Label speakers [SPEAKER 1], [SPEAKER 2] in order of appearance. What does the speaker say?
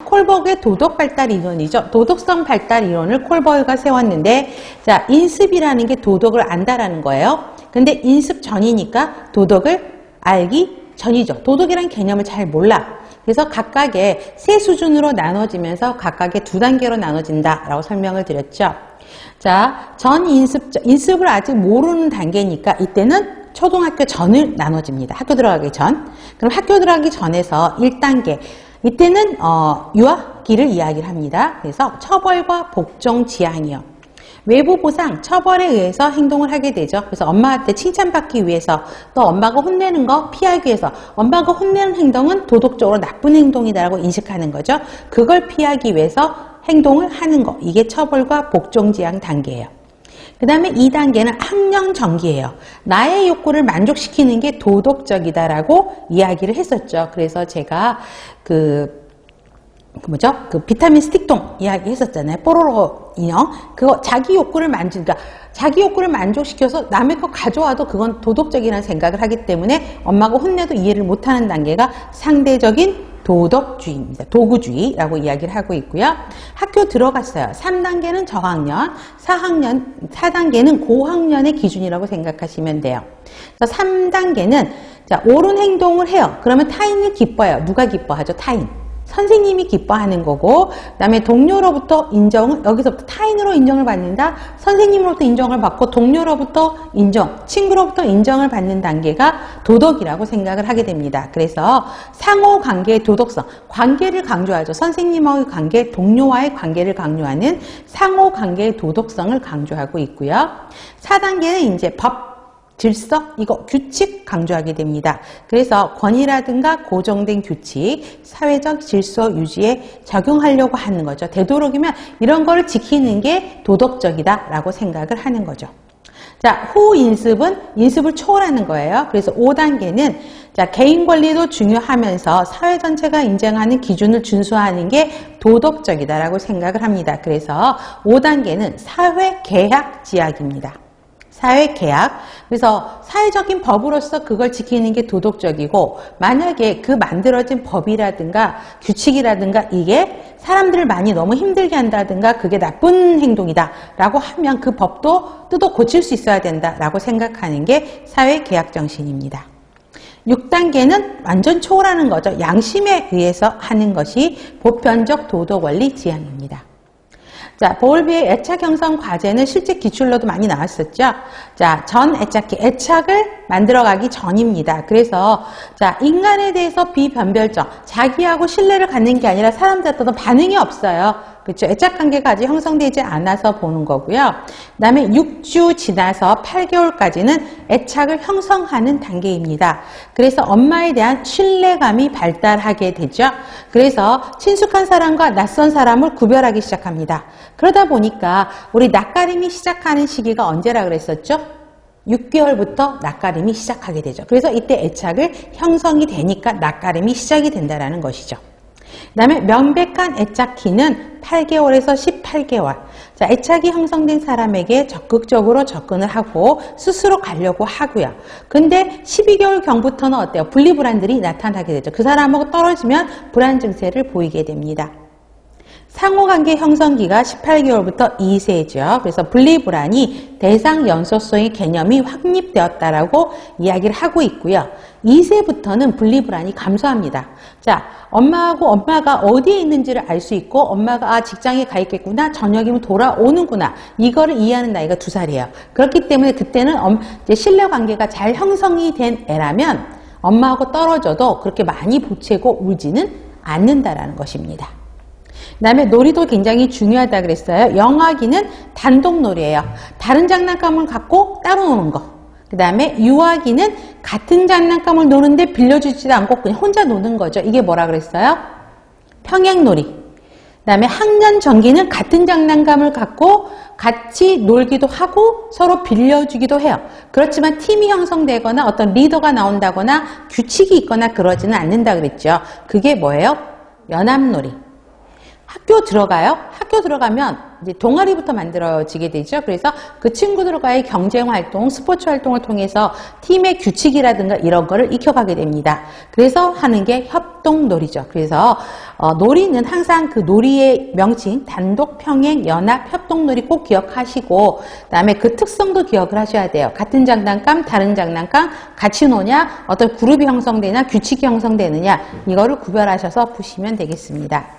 [SPEAKER 1] 콜버그의 도덕 발달 이론이죠. 도덕성 발달 이론을 콜버그가 세웠는데, 자, 인습이라는 게 도덕을 안다라는 거예요. 근데 인습 전이니까 도덕을 알기 전이죠. 도덕이라는 개념을 잘 몰라. 그래서 각각의 세 수준으로 나눠지면서 각각의 두 단계로 나눠진다라고 설명을 드렸죠. 자, 인습을 아직 모르는 단계니까 이때는 초등학교 전을 나눠집니다. 학교 들어가기 전. 그럼 학교 들어가기 전에서 1단계. 이때는 유아기를 이야기를 합니다. 그래서 처벌과 복종 지향이요. 외부 보상, 처벌에 의해서 행동을 하게 되죠. 그래서 엄마한테 칭찬받기 위해서, 또 엄마가 혼내는 거 피하기 위해서, 엄마가 혼내는 행동은 도덕적으로 나쁜 행동이다라고 인식하는 거죠. 그걸 피하기 위해서 행동을 하는 거. 이게 처벌과 복종 지향 단계예요. 그 다음에 2단계는 학령 전기예요. 나의 욕구를 만족시키는 게 도덕적이다라고 이야기를 했었죠. 그래서 제가 그 비타민 스틱통 이야기 했었잖아요. 뽀로로 인형. 그거 자기 욕구를 만족시켜서 남의 거 가져와도 그건 도덕적이라는 생각을 하기 때문에 엄마가 혼내도 이해를 못하는 단계가 상대적인 도덕주의입니다. 도구주의라고 이야기를 하고 있고요. 학교 들어갔어요. 3단계는 저학년, 4단계는 고학년의 기준이라고 생각하시면 돼요. 3단계는 자, 옳은 행동을 해요. 그러면 타인을 기뻐해요. 누가 기뻐하죠? 타인. 선생님이 기뻐하는 거고, 그 다음에 동료로부터 인정을, 여기서부터 타인으로 인정을 받는다, 선생님으로부터 인정을 받고, 동료로부터 인정, 친구로부터 인정을 받는 단계가 도덕이라고 생각을 하게 됩니다. 그래서 상호관계의 도덕성, 관계를 강조하죠. 선생님과의 관계, 동료와의 관계를 강조하는 상호관계의 도덕성을 강조하고 있고요. 4단계는 이제 법, 질서, 이거 규칙 강조하게 됩니다. 그래서 권위라든가 고정된 규칙, 사회적 질서 유지에 적용하려고 하는 거죠. 되도록이면 이런 거를 지키는 게 도덕적이다라고 생각을 하는 거죠. 자, 후인습은 인습을 초월하는 거예요. 그래서 5단계는 자, 개인 권리도 중요하면서 사회 전체가 인정하는 기준을 준수하는 게 도덕적이다라고 생각을 합니다. 그래서 5단계는 사회 계약 지향입니다. 사회계약. 그래서 사회적인 법으로서 그걸 지키는 게 도덕적이고, 만약에 그 만들어진 법이라든가 규칙이라든가 이게 사람들을 많이 너무 힘들게 한다든가 그게 나쁜 행동이다 라고 하면 그 법도 뜯어 고칠 수 있어야 된다 라고 생각하는 게 사회계약 정신입니다. 6단계는 완전 초월하는 거죠. 양심에 의해서 하는 것이 보편적 도덕원리 지향입니다. 자, 보울비의 애착 형성 과제는 실제 기출로도 많이 나왔었죠. 자, 전 애착기, 애착을 만들어가기 전입니다. 그래서 자, 인간에 대해서 비변별적, 자기하고 신뢰를 갖는 게 아니라 사람들한테 반응이 없어요. 그렇죠. 애착관계가 아직 형성되지 않아서 보는 거고요. 그 다음에 6주 지나서 8개월까지는 애착을 형성하는 단계입니다. 그래서 엄마에 대한 신뢰감이 발달하게 되죠. 그래서 친숙한 사람과 낯선 사람을 구별하기 시작합니다. 그러다 보니까 우리 낯가림이 시작하는 시기가 언제라 그랬었죠? 6개월부터 낯가림이 시작하게 되죠. 그래서 이때 애착을 형성이 되니까 낯가림이 시작이 된다는 것이죠. 그 다음에 명백한 애착기는 8개월에서 18개월. 자, 애착이 형성된 사람에게 적극적으로 접근을 하고 스스로 가려고 하고요. 근데 12개월 경부터는 어때요? 분리불안들이 나타나게 되죠. 그 사람하고 떨어지면 불안 증세를 보이게 됩니다. 상호관계 형성기가 18개월부터 2세죠. 그래서 분리불안이 대상 연소성의 개념이 확립되었다라고 이야기를 하고 있고요. 2세부터는 분리불안이 감소합니다. 자, 엄마가 어디에 있는지를 알 수 있고, 엄마가 직장에 가 있겠구나, 저녁이면 돌아오는구나, 이거를 이해하는 나이가 2살이에요. 그렇기 때문에 그때는 이제 신뢰관계가 잘 형성이 된 애라면 엄마하고 떨어져도 그렇게 많이 보채고 울지는 않는다라는 것입니다. 그 다음에 놀이도 굉장히 중요하다 그랬어요. 영아기는 단독놀이예요. 다른 장난감을 갖고 따로 노는 거. 그 다음에 유아기는 같은 장난감을 노는데 빌려주지도 않고 그냥 혼자 노는 거죠. 이게 뭐라 그랬어요? 평행놀이. 그 다음에 학년 전기는 같은 장난감을 갖고 같이 놀기도 하고 서로 빌려주기도 해요. 그렇지만 팀이 형성되거나 어떤 리더가 나온다거나 규칙이 있거나 그러지는 않는다 그랬죠. 그게 뭐예요? 연합놀이. 학교 들어가요. 학교 학교 들어가면 이제 동아리부터 만들어지게 되죠. 그래서 그 친구들과의 경쟁 활동, 스포츠 활동을 통해서 팀의 규칙이라든가 이런 거를 익혀가게 됩니다. 그래서 하는 게 협동놀이죠. 그래서 놀이는 항상 그 놀이의 명칭, 단독, 평행, 연합, 협동놀이 꼭 기억하시고 그다음에 그 특성도 기억을 하셔야 돼요. 같은 장난감, 다른 장난감, 같이 노냐, 어떤 그룹이 형성되냐, 규칙이 형성되느냐 이거를 구별하셔서 푸시면 되겠습니다.